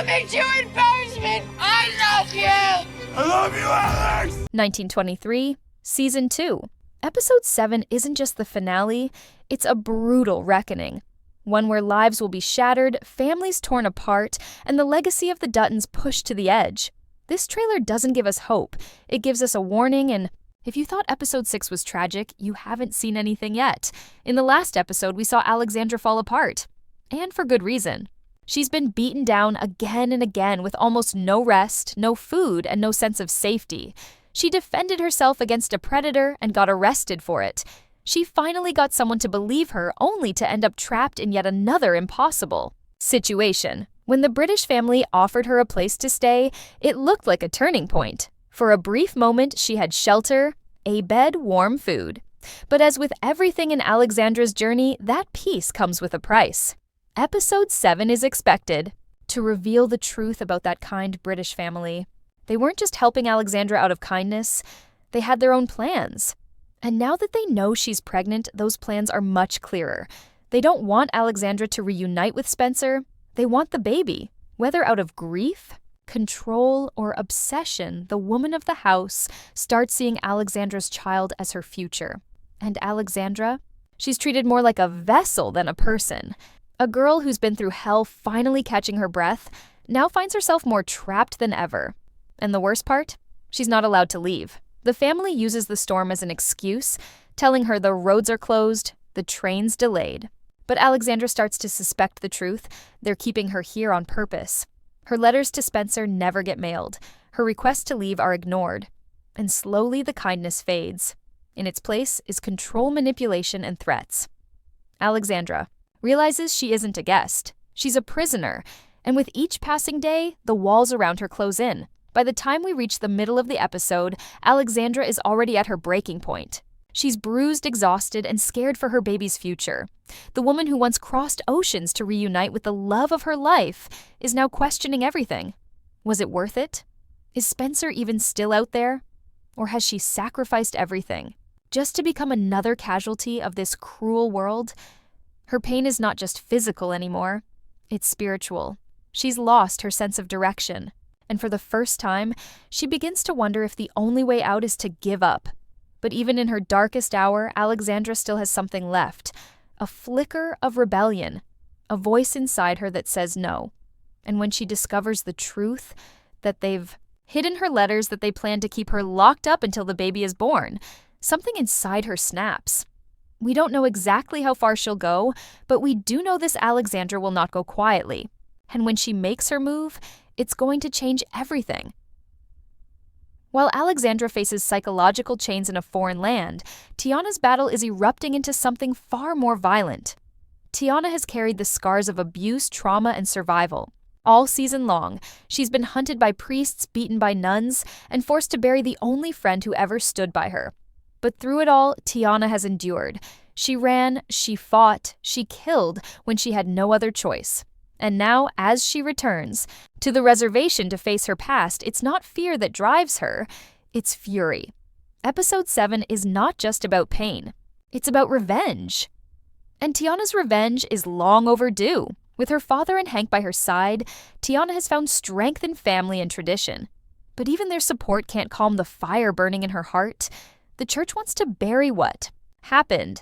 makes you embarrassment. I love you. I love you, Alex. 1923, Season 2. Episode 7 isn't just the finale, it's a brutal reckoning. One where lives will be shattered, families torn apart, and the legacy of the Duttons pushed to the edge. This trailer doesn't give us hope. It gives us a warning, and if you thought episode 6 was tragic, you haven't seen anything yet. In the last episode, we saw Alexandra fall apart. And for good reason. She's been beaten down again and again with almost no rest, no food, and no sense of safety. She defended herself against a predator and got arrested for it. She finally got someone to believe her, only to end up trapped in yet another impossible situation. When the British family offered her a place to stay, it looked like a turning point. For a brief moment, she had shelter, a bed, warm food. But as with everything in Alexandra's journey, that peace comes with a price. Episode 7 is expected to reveal the truth about that kind British family. They weren't just helping Alexandra out of kindness, they had their own plans. And now that they know she's pregnant, those plans are much clearer. They don't want Alexandra to reunite with Spencer. They want the baby. Whether out of grief, control, or obsession, the woman of the house starts seeing Alexandra's child as her future. And Alexandra? She's treated more like a vessel than a person. A girl who's been through hell finally catching her breath now finds herself more trapped than ever. And the worst part? She's not allowed to leave. The family uses the storm as an excuse, telling her the roads are closed, the train's delayed. But Alexandra starts to suspect the truth. They're keeping her here on purpose. Her letters to Spencer never get mailed. Her requests to leave are ignored. And slowly the kindness fades. In its place is control, manipulation, and threats. Alexandra realizes she isn't a guest. She's a prisoner. And with each passing day, the walls around her close in. By the time we reach the middle of the episode, Alexandra is already at her breaking point. She's bruised, exhausted, and scared for her baby's future. The woman who once crossed oceans to reunite with the love of her life is now questioning everything. Was it worth it? Is Spencer even still out there? Or has she sacrificed everything just to become another casualty of this cruel world? Her pain is not just physical anymore. It's spiritual. She's lost her sense of direction. And for the first time, she begins to wonder if the only way out is to give up. But even in her darkest hour, Alexandra still has something left. A flicker of rebellion. A voice inside her that says no. And when she discovers the truth, that they've hidden her letters, that they plan to keep her locked up until the baby is born, something inside her snaps. We don't know exactly how far she'll go, but we do know this Alexandra will not go quietly. And when she makes her move, it's going to change everything. While Alexandra faces psychological chains in a foreign land, Teonna's battle is erupting into something far more violent. Teonna has carried the scars of abuse, trauma, and survival. All season long, she's been hunted by priests, beaten by nuns, and forced to bury the only friend who ever stood by her. But through it all, Teonna has endured. She ran, she fought, she killed when she had no other choice. And now, as she returns to the reservation to face her past, it's not fear that drives her, it's fury. Episode 7 is not just about pain, it's about revenge. And Teonna's revenge is long overdue. With her father and Hank by her side, Teonna has found strength in family and tradition. But even their support can't calm the fire burning in her heart. The church wants to bury what happened.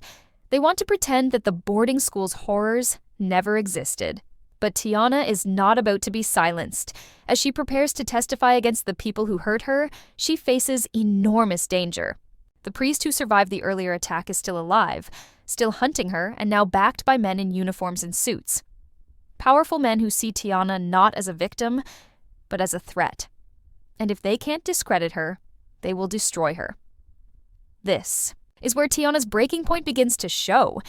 They want to pretend that the boarding school's horrors never existed. But Teonna is not about to be silenced. As she prepares to testify against the people who hurt her, she faces enormous danger. The priest who survived the earlier attack is still alive, still hunting her, and now backed by men in uniforms and suits. Powerful men who see Teonna not as a victim, but as a threat. And if they can't discredit her, they will destroy her. This is where Teonna's breaking point begins to show.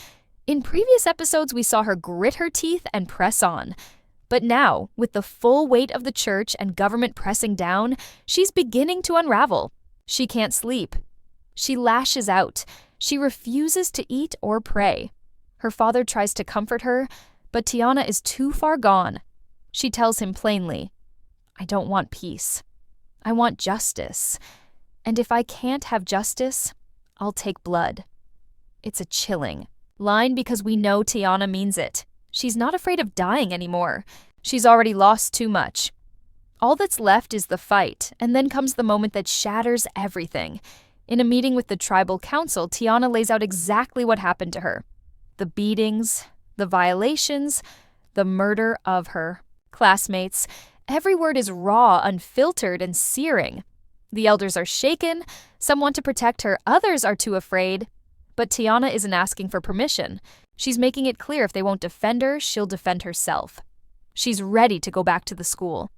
In previous episodes, we saw her grit her teeth and press on. But now, with the full weight of the church and government pressing down, she's beginning to unravel. She can't sleep. She lashes out. She refuses to eat or pray. Her father tries to comfort her, but Teonna is too far gone. She tells him plainly, "I don't want peace. I want justice. And if I can't have justice, I'll take blood." It's a chilling line because we know Teonna means it. She's not afraid of dying anymore. She's already lost too much. All that's left is the fight, and then comes the moment that shatters everything. In a meeting with the tribal council, Teonna lays out exactly what happened to her. The beatings, the violations, the murder of her classmates. Every word is raw, unfiltered, and searing. The elders are shaken, some want to protect her, others are too afraid. But Teonna isn't asking for permission. She's making it clear if they won't defend her, she'll defend herself. She's ready to go back to the school.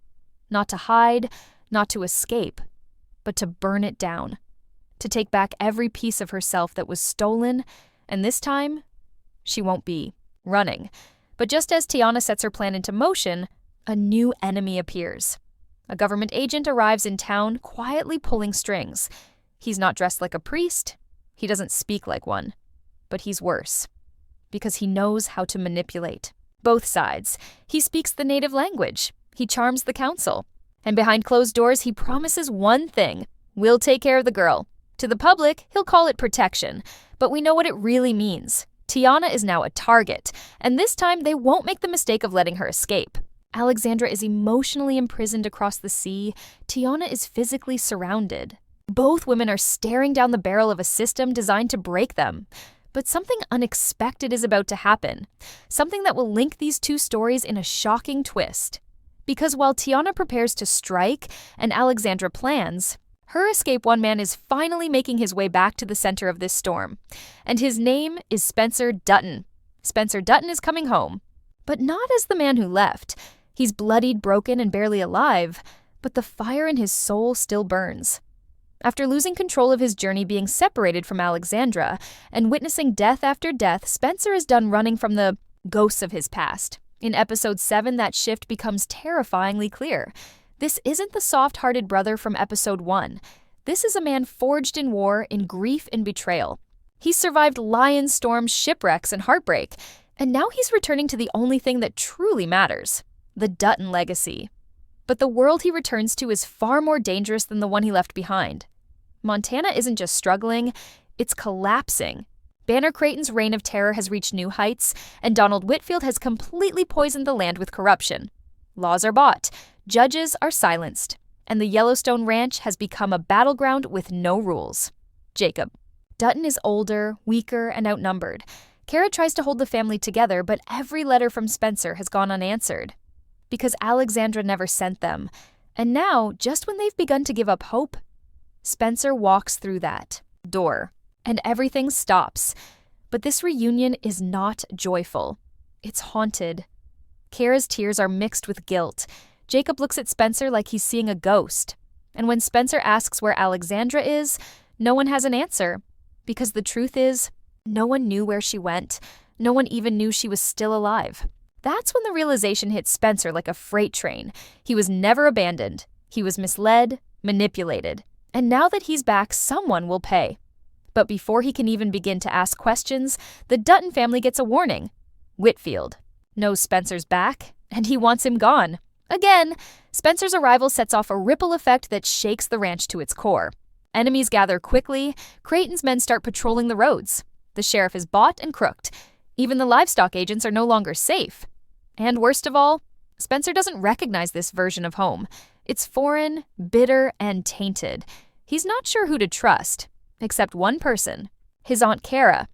Not to hide, not to escape, but to burn it down. To take back every piece of herself that was stolen, and this time, she won't be running. But just as Teonna sets her plan into motion, a new enemy appears. A government agent arrives in town, quietly pulling strings. He's not dressed like a priest. He doesn't speak like one. But he's worse. Because he knows how to manipulate both sides. He speaks the native language. He charms the council. And behind closed doors, he promises one thing. We'll take care of the girl. To the public, he'll call it protection. But we know what it really means. Teonna is now a target. And this time, they won't make the mistake of letting her escape. Alexandra is emotionally imprisoned across the sea. Teonna is physically surrounded. Both women are staring down the barrel of a system designed to break them. But something unexpected is about to happen. Something that will link these two stories in a shocking twist. Because while Teonna prepares to strike and Alexandra plans, her escape one man is finally making his way back to the center of this storm. And his name is Spencer Dutton. Spencer Dutton is coming home. But not as the man who left. He's bloodied, broken, and barely alive. But the fire in his soul still burns. After losing control of his journey being separated from Alexandra and witnessing death after death, Spencer is done running from the ghosts of his past. In episode 7, that shift becomes terrifyingly clear. This isn't the soft-hearted brother from episode 1. This is a man forged in war, in grief and betrayal. He's survived lion storms, shipwrecks, and heartbreak, and now he's returning to the only thing that truly matters, the Dutton legacy. But the world he returns to is far more dangerous than the one he left behind. Montana isn't just struggling, it's collapsing. Banner Creighton's reign of terror has reached new heights, and Donald Whitfield has completely poisoned the land with corruption. Laws are bought, judges are silenced, and the Yellowstone Ranch has become a battleground with no rules. Jacob. Dutton is older, weaker, and outnumbered. Kara tries to hold the family together, but every letter from Spencer has gone unanswered. Because Alexandra never sent them. And now, just when they've begun to give up hope, Spencer walks through that door, and everything stops. But this reunion is not joyful. It's haunted. Kara's tears are mixed with guilt. Jacob looks at Spencer like he's seeing a ghost. And when Spencer asks where Alexandra is, no one has an answer. Because the truth is, no one knew where she went. No one even knew she was still alive. That's when the realization hit Spencer like a freight train. He was never abandoned. He was misled, manipulated. And now that he's back, someone will pay. But before he can even begin to ask questions, the Dutton family gets a warning. Whitfield knows Spencer's back, and he wants him gone. Again, Spencer's arrival sets off a ripple effect that shakes the ranch to its core. Enemies gather quickly. Creighton's men start patrolling the roads. The sheriff is bought and crooked. Even the livestock agents are no longer safe. And worst of all, Spencer doesn't recognize this version of home. It's foreign, bitter, and tainted. He's not sure who to trust, except one person, his Aunt Kara.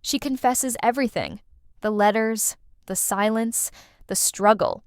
She confesses everything, the letters, the silence, the struggle.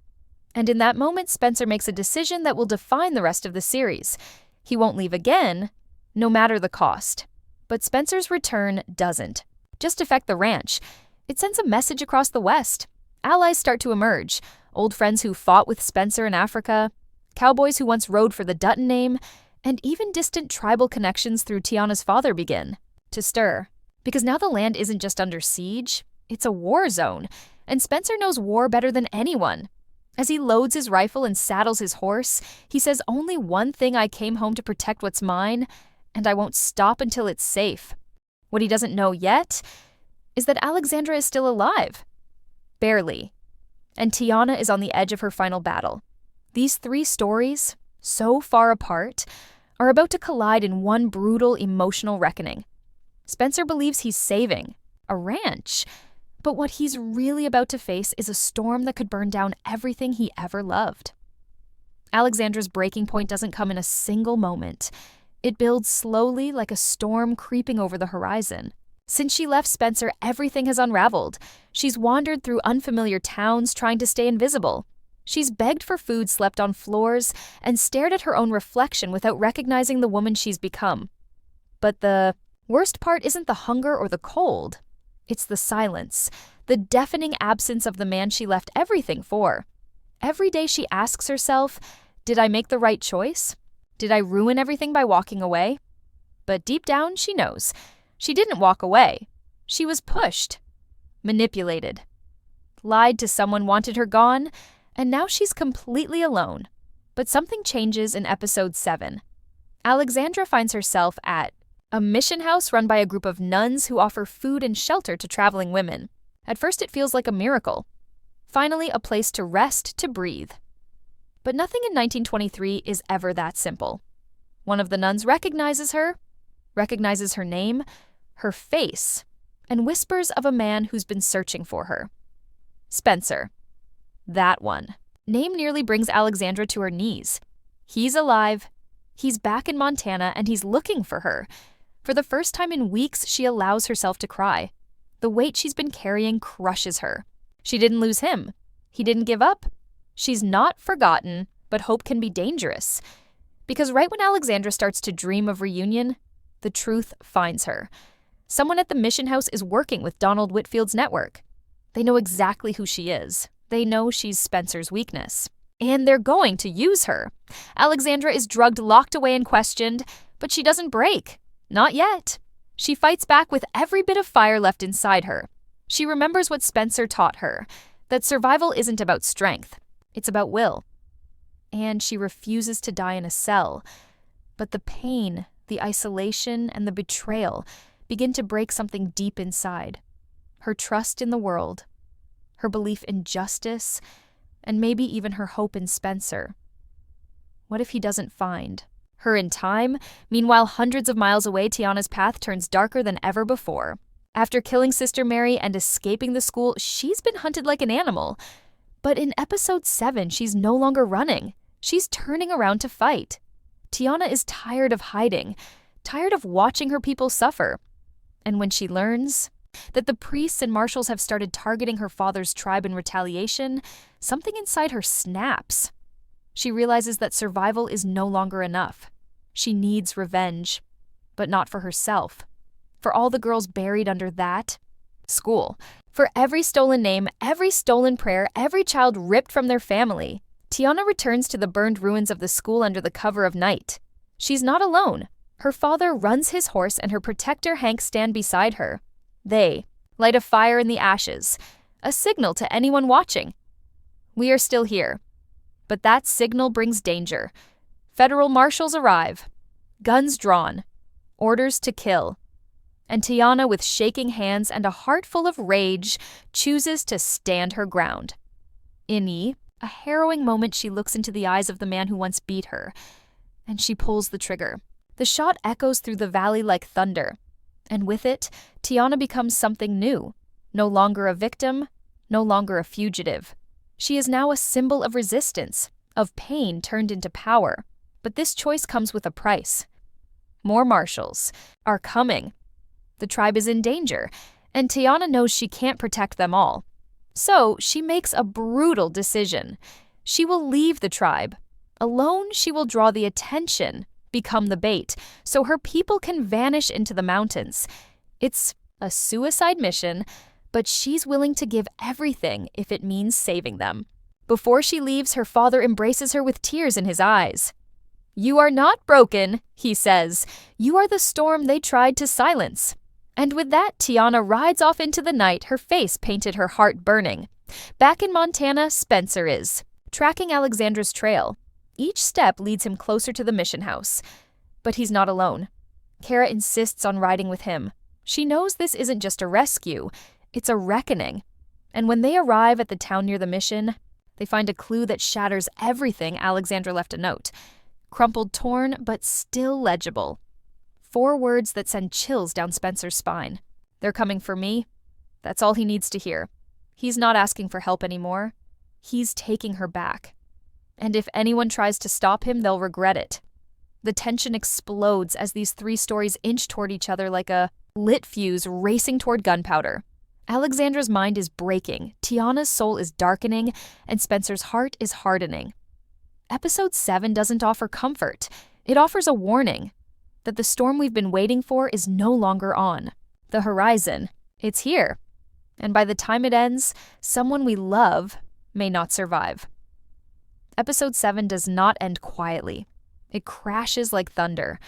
And in that moment, Spencer makes a decision that will define the rest of the series. He won't leave again, no matter the cost. But Spencer's return doesn't just affect the ranch. It sends a message across the West. Allies start to emerge, old friends who fought with Spencer in Africa, cowboys who once rode for the Dutton name, and even distant tribal connections through Teonna's father begin to stir. Because now the land isn't just under siege, it's a war zone, and Spencer knows war better than anyone. As he loads his rifle and saddles his horse, he says, "Only one thing, I came home to protect what's mine, and I won't stop until it's safe." What he doesn't know yet is that Alexandra is still alive. Barely. And Teonna is on the edge of her final battle. These three stories, so far apart, are about to collide in one brutal emotional reckoning. Spencer believes he's saving a ranch, But what he's really about to face is a storm that could burn down everything he ever loved. Alexandra's breaking point doesn't come in a single moment. It builds slowly like a storm creeping over the horizon. Since she left Spencer, everything has unraveled. She's wandered through unfamiliar towns trying to stay invisible. She's begged for food, slept on floors, and stared at her own reflection without recognizing the woman she's become. But the worst part isn't the hunger or the cold. It's the silence, the deafening absence of the man she left everything for. Every day she asks herself, did I make the right choice? Did I ruin everything by walking away? But deep down, she knows. She didn't walk away. She was pushed, manipulated, lied to someone, wanted her gone, and now she's completely alone. But something changes in episode 7. Alexandra finds herself at a mission house run by a group of nuns who offer food and shelter to traveling women. At first, it feels like a miracle. Finally, a place to rest, to breathe. But nothing in 1923 is ever that simple. One of the nuns recognizes her name, her face, and whispers of a man who's been searching for her. Spencer. That one. Name nearly brings Alexandra to her knees. He's alive, he's back in Montana, and he's looking for her. For the first time in weeks, she allows herself to cry. The weight she's been carrying crushes her. She didn't lose him. He didn't give up. She's not forgotten, but hope can be dangerous. Because right when Alexandra starts to dream of reunion, the truth finds her. Someone at the mission house is working with Donald Whitfield's network. They know exactly who she is. They know she's Spencer's weakness. And they're going to use her. Alexandra is drugged, locked away, and questioned, but she doesn't break. Not yet. She fights back with every bit of fire left inside her. She remembers what Spencer taught her, that survival isn't about strength. It's about will. And she refuses to die in a cell. But the pain, the isolation, and the betrayal begin to break something deep inside. Her trust in the world, her belief in justice, and maybe even her hope in Spencer. What if he doesn't find her in time? Meanwhile, hundreds of miles away, Teonna's path turns darker than ever before. After killing Sister Mary and escaping the school, she's been hunted like an animal. But in episode 7, she's no longer running. She's turning around to fight. Teonna is tired of hiding, tired of watching her people suffer. And when she learns that the priests and marshals have started targeting her father's tribe in retaliation, something inside her snaps. She realizes that survival is no longer enough. She needs revenge, but not for herself. For all the girls buried under that school. For every stolen name, every stolen prayer, every child ripped from their family. Teonna returns to the burned ruins of the school under the cover of night. She's not alone. Her father runs his horse and her protector Hank stand beside her. They light a fire in the ashes, a signal to anyone watching. We are still here. But that signal brings danger. Federal marshals arrive. Guns drawn. Orders to kill. And Teonna, with shaking hands and a heart full of rage, chooses to stand her ground. In a harrowing moment, she looks into the eyes of the man who once beat her, and she pulls the trigger. The shot echoes through the valley like thunder, and with it, Teonna becomes something new. No longer a victim, no longer a fugitive. She is now a symbol of resistance, of pain turned into power. But this choice comes with a price. More marshals are coming. The tribe is in danger, and Teonna knows she can't protect them all. So she makes a brutal decision. She will leave the tribe. Alone, she will draw the attention, become the bait, so her people can vanish into the mountains. It's a suicide mission, but she's willing to give everything if it means saving them. Before she leaves, her father embraces her with tears in his eyes. "You are not broken," he says. "You are the storm they tried to silence." And with that, Teonna rides off into the night, her face painted, her heart burning. Back in Montana, Spencer is, tracking Alexandra's trail. Each step leads him closer to the mission house. But he's not alone. Kara insists on riding with him. She knows this isn't just a rescue, it's a reckoning. And when they arrive at the town near the mission, they find a clue that shatters everything. Alexandra left a note. Crumpled, torn, but still legible. 4 words that send chills down Spencer's spine. "They're coming for me. That's all he needs to hear. He's not asking for help anymore. He's taking her back. And if anyone tries to stop him, they'll regret it. The tension explodes as these three stories inch toward each other like a lit fuse racing toward gunpowder. Alexandra's mind is breaking, Teonna's soul is darkening, and Spencer's heart is hardening. Episode 7 doesn't offer comfort. It offers a warning that the storm we've been waiting for is no longer on. The horizon, it's here. And by the time it ends, someone we love may not survive. Episode 7 does not end quietly. It crashes like thunder.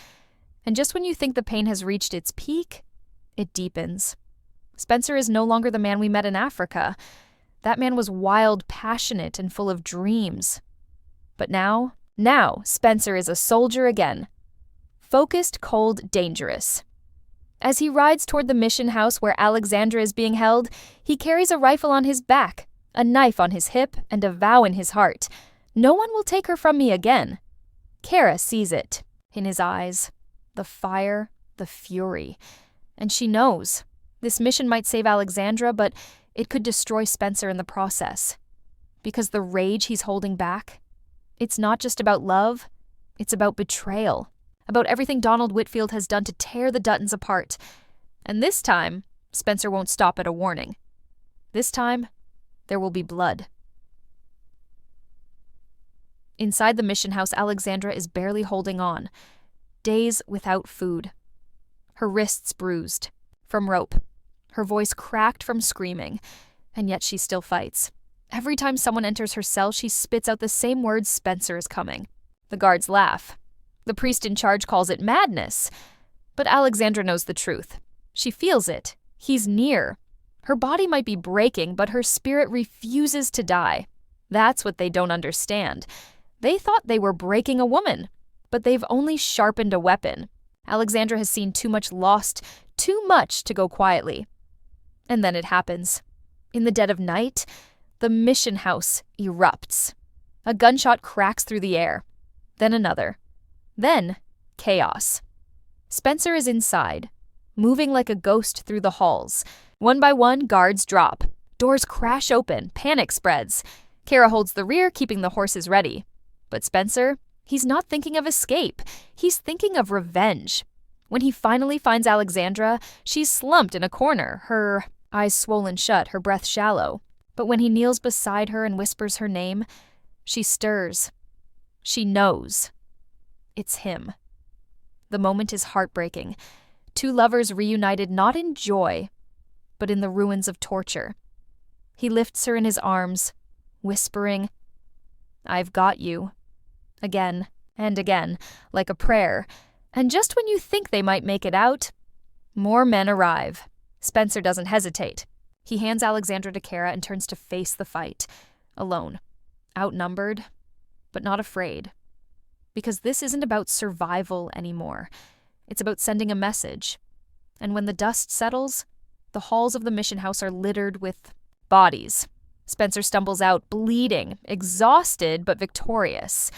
And just when you think the pain has reached its peak, it deepens. Spencer is no longer the man we met in Africa. That man was wild, passionate, and full of dreams. But now, Spencer is a soldier again. Focused, cold, dangerous. As he rides toward the mission house where Alexandra is being held, he carries a rifle on his back, a knife on his hip, and a vow in his heart. No one will take her from me again. Kara sees it in his eyes, the fire, the fury. And she knows. This mission might save Alexandra, but it could destroy Spencer in the process. Because the rage he's holding back, it's not just about love, it's about betrayal, about everything Donald Whitfield has done to tear the Duttons apart. And this time, Spencer won't stop at a warning. This time, there will be blood. Inside the mission house, Alexandra is barely holding on, days without food. Her wrists bruised from rope, her voice cracked from screaming, and yet she still fights. Every time someone enters her cell, she spits out the same words, "Spencer is coming." The guards laugh. The priest in charge calls it madness. But Alexandra knows the truth. She feels it. He's near. Her body might be breaking, but her spirit refuses to die. That's what they don't understand. They thought they were breaking a woman, but they've only sharpened a weapon. Alexandra has seen too much lost, too much to go quietly. And then it happens. In the dead of night, the mission house erupts. A gunshot cracks through the air. Then another. Then, chaos. Spencer is inside, moving like a ghost through the halls. One by one, guards drop. Doors crash open. Panic spreads. Kara holds the rear, keeping the horses ready. But Spencer, he's not thinking of escape. He's thinking of revenge. When he finally finds Alexandra, she's slumped in a corner, her eyes swollen shut, her breath shallow. But when he kneels beside her and whispers her name, she stirs. She knows. It's him. The moment is heartbreaking. Two lovers reunited not in joy, but in the ruins of torture. He lifts her in his arms, whispering, "I've got you." Again and again, like a prayer. And just when you think they might make it out, more men arrive. Spencer doesn't hesitate. He hands Alexandra to Kara and turns to face the fight, alone, outnumbered, but not afraid. Because this isn't about survival anymore. It's about sending a message. And when the dust settles, the halls of the mission house are littered with bodies. Spencer stumbles out, bleeding, exhausted but victorious.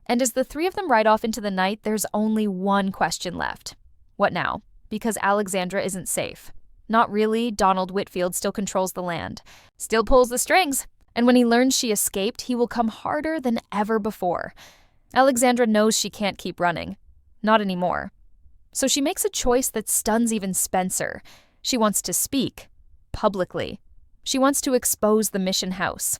And as the three of them ride off into the night, there's only one question left. What now? Because Alexandra isn't safe. Not really. Donald Whitfield still controls the land, still pulls the strings. And when he learns she escaped, he will come harder than ever before. Alexandra knows she can't keep running. Not anymore. So she makes a choice that stuns even Spencer. She wants to speak, publicly. She wants to expose the mission house.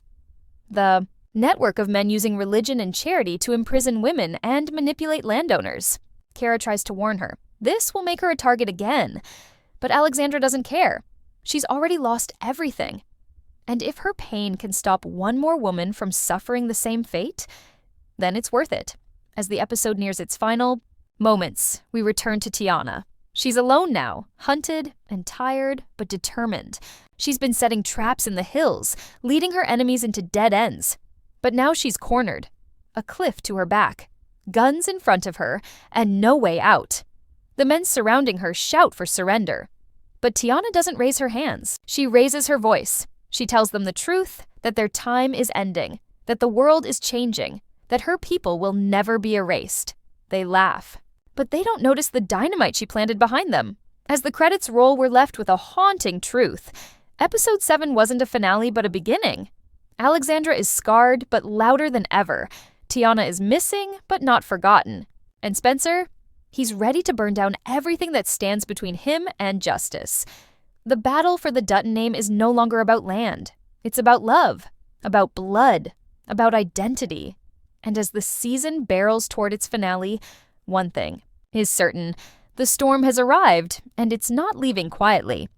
The network of men using religion and charity to imprison women and manipulate landowners. Kara tries to warn her. This will make her a target again. But Alexandra doesn't care. She's already lost everything. And if her pain can stop one more woman from suffering the same fate, then it's worth it. As the episode nears its final moments, we return to Teonna. She's alone now, hunted and tired, but determined. She's been setting traps in the hills, leading her enemies into dead ends. But now she's cornered. A cliff to her back, guns in front of her, and no way out. The men surrounding her shout for surrender. But Teonna doesn't raise her hands. She raises her voice. She tells them the truth, that their time is ending, that the world is changing, that her people will never be erased. They laugh. But they don't notice the dynamite she planted behind them. As the credits roll, we're left with a haunting truth. Episode 7 wasn't a finale but a beginning. Alexandra is scarred but louder than ever. Teonna is missing but not forgotten. And Spencer? He's ready to burn down everything that stands between him and justice. The battle for the Dutton name is no longer about land. It's about love, about blood, about identity. And as the season barrels toward its finale, one thing is certain. The storm has arrived, and it's not leaving quietly.